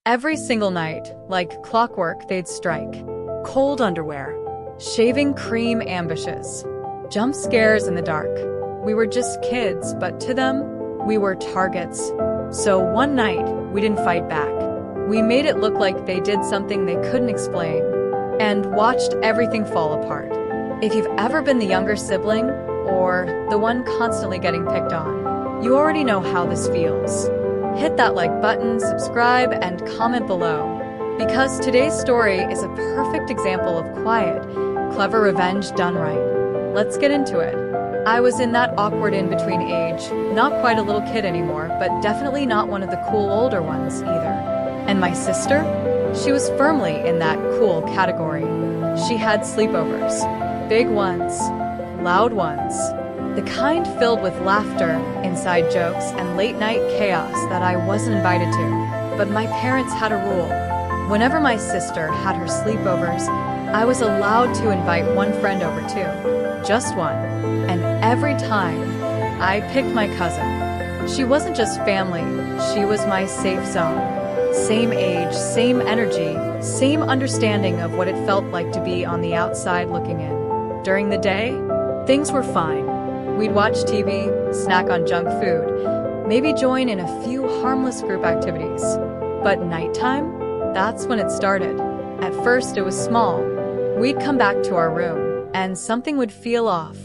Every single night, like clockwork, they'd strike. Cold underwear, shaving cream ambushes, jump scares in the dark. We were just kids, but to them, we were targets. So one night, we didn't fight back. We made it look like they did something they couldn't explain, and watched everything fall apart. If you've ever been the younger sibling, or the one constantly getting picked on, you already know how this feels. Hit that like button, subscribe, and comment below, because today's story is a perfect example of quiet, clever revenge done right. Let's get into it. I was in that awkward in-between age, not quite a little kid anymore, but definitely not one of the cool older ones either. And my sister? She was firmly in that cool category. She had sleepovers, big ones, loud ones, the kind filled with laughter, inside jokes, and late-night chaos that I wasn't invited to. But my parents had a rule. Whenever my sister had her sleepovers, I was allowed to invite one friend over too. Just one. And every time, I picked my cousin. She wasn't just family, she was my safe zone. Same age, same energy, same understanding of what it felt like to be on the outside looking in. During the day, things were fine. We'd watch TV, snack on junk food, maybe join in a few harmless group activities. But nighttime? That's when it started. At first, it was small. We'd come back to our room, and something would feel off.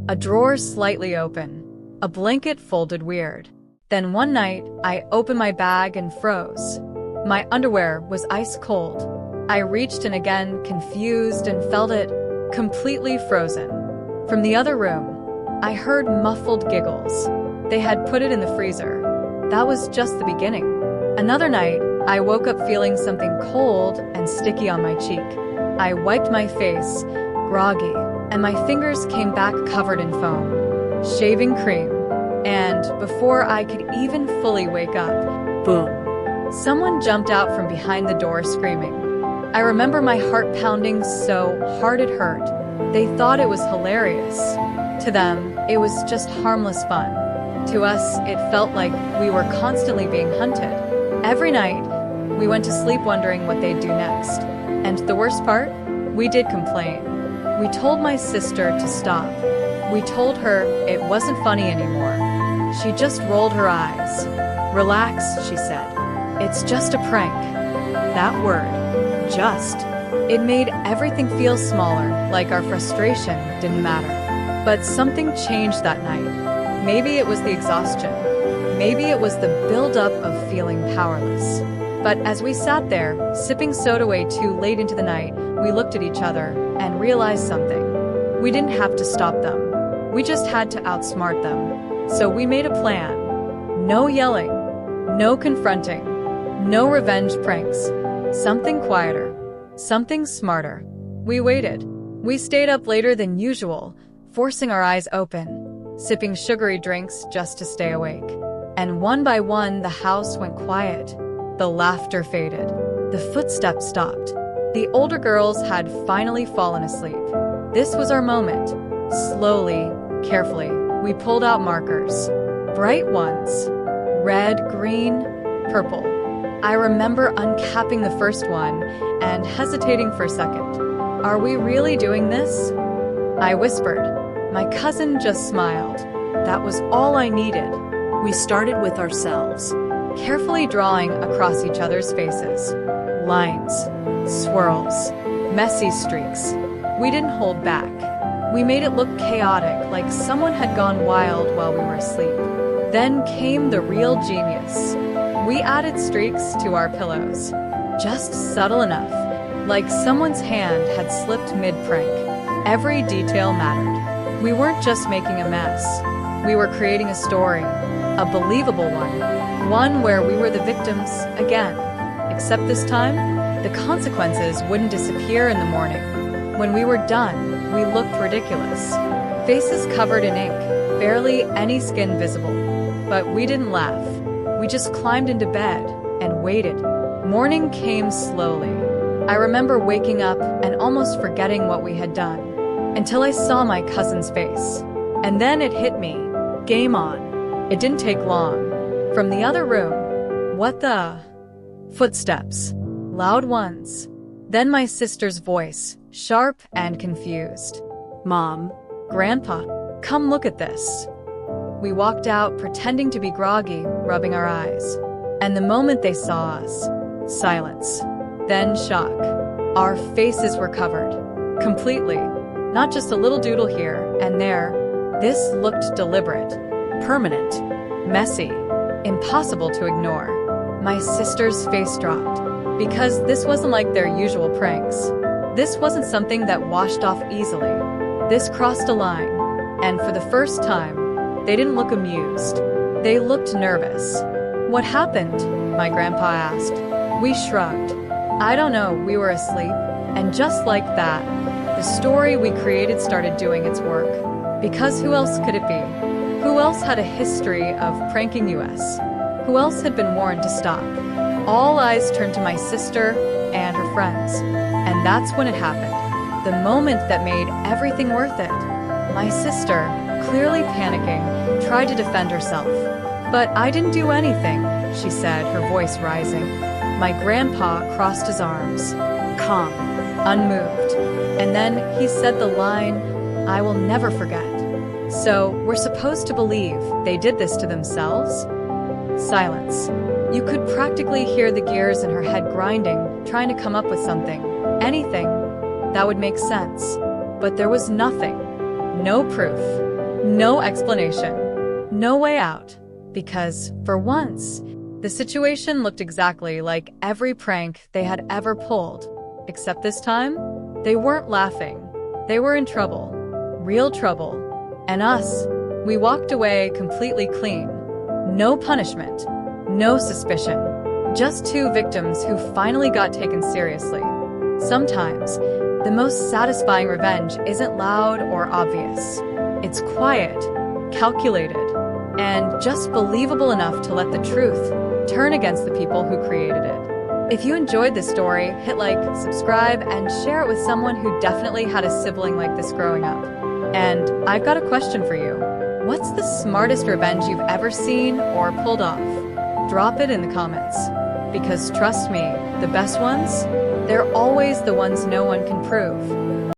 A drawer slightly open, a blanket folded weird. Then one night, I opened my bag and froze. My underwear was ice cold. I reached in again, confused, and felt it completely frozen. From the other room, I heard muffled giggles. They had put it in the freezer. That was just the beginning. Another night, I woke up feeling something cold and sticky on my cheek. I wiped my face, groggy, and my fingers came back covered in foam. Shaving cream. And before I could even fully wake up, boom. Someone jumped out from behind the door screaming. I remember my heart pounding so hard it hurt. They thought it was hilarious. To them, it was just harmless fun. To us, it felt like we were constantly being hunted. Every night, we went to sleep wondering what they'd do next. And the worst part? We did complain. We told my sister to stop. We told her it wasn't funny anymore. She just rolled her eyes. Relax, she said. It's just a prank. That word, just. It made everything feel smaller, like our frustration didn't matter. But something changed that night. Maybe it was the exhaustion. Maybe it was the buildup of feeling powerless. But as we sat there, sipping soda way too late into the night, we looked at each other and realized something. We didn't have to stop them. We just had to outsmart them. So we made a plan. No yelling, no confronting, no revenge pranks. Something quieter, something smarter. We waited. We stayed up later than usual, forcing our eyes open, sipping sugary drinks just to stay awake. And one by one, the house went quiet. The laughter faded. The footsteps stopped. The older girls had finally fallen asleep. This was our moment. Slowly, carefully, we pulled out markers. Bright ones. Red, green, purple. I remember uncapping the first one and hesitating for a second. Are we really doing this? I whispered. My cousin just smiled. That was all I needed. We started with ourselves, carefully drawing across each other's faces. Lines, swirls, messy streaks. We didn't hold back. We made it look chaotic, like someone had gone wild while we were asleep. Then came the real genius. We added streaks to our pillows, just subtle enough, like someone's hand had slipped mid-prank. Every detail mattered. We weren't just making a mess. We were creating a story, a believable one where we were the victims again. Except this time, the consequences wouldn't disappear in the morning. When we were done, we looked ridiculous. Faces covered in ink, barely any skin visible. But we didn't laugh. We just climbed into bed and waited. Morning came slowly. I remember waking up and almost forgetting what we had done, until I saw my cousin's face. And then it hit me. Game on. It didn't take long. From the other room, what the? Footsteps. Loud ones. Then my sister's voice, sharp and confused. "Mom, Grandpa, come look at this." We walked out, pretending to be groggy, rubbing our eyes. And the moment they saw us, silence. Then shock. Our faces were covered. Completely. Not just a little doodle here and there. This looked deliberate, permanent, messy, impossible to ignore. My sister's face dropped. Because this wasn't like their usual pranks. This wasn't something that washed off easily. This crossed a line. And for the first time, they didn't look amused. They looked nervous. "What happened?" my grandpa asked. We shrugged. "I don't know, we were asleep." And just like that, the story we created started doing its work. Because who else could it be? Who else had a history of pranking us? Who else had been warned to stop? All eyes turned to my sister and her friends. And that's when it happened. The moment that made everything worth it. My sister, clearly panicking, tried to defend herself. "But I didn't do anything," she said, her voice rising. My grandpa crossed his arms, calm, unmoved. And then he said the line I will never forget. "So, we're supposed to believe they did this to themselves?" Silence. You could practically hear the gears in her head grinding, trying to come up with something, anything, that would make sense. But there was nothing. No proof. No explanation. No way out. Because, for once, the situation looked exactly like every prank they had ever pulled. Except this time, they weren't laughing. They were in trouble. Real trouble. And us, we walked away completely clean. No punishment. No suspicion. Just two victims who finally got taken seriously. Sometimes, the most satisfying revenge isn't loud or obvious. It's quiet, calculated, and just believable enough to let the truth turn against the people who created it. If you enjoyed this story, hit like, subscribe, and share it with someone who definitely had a sibling like this growing up. And I've got a question for you. What's the smartest revenge you've ever seen or pulled off? Drop it in the comments. Because trust me, the best ones, they're always the ones no one can prove.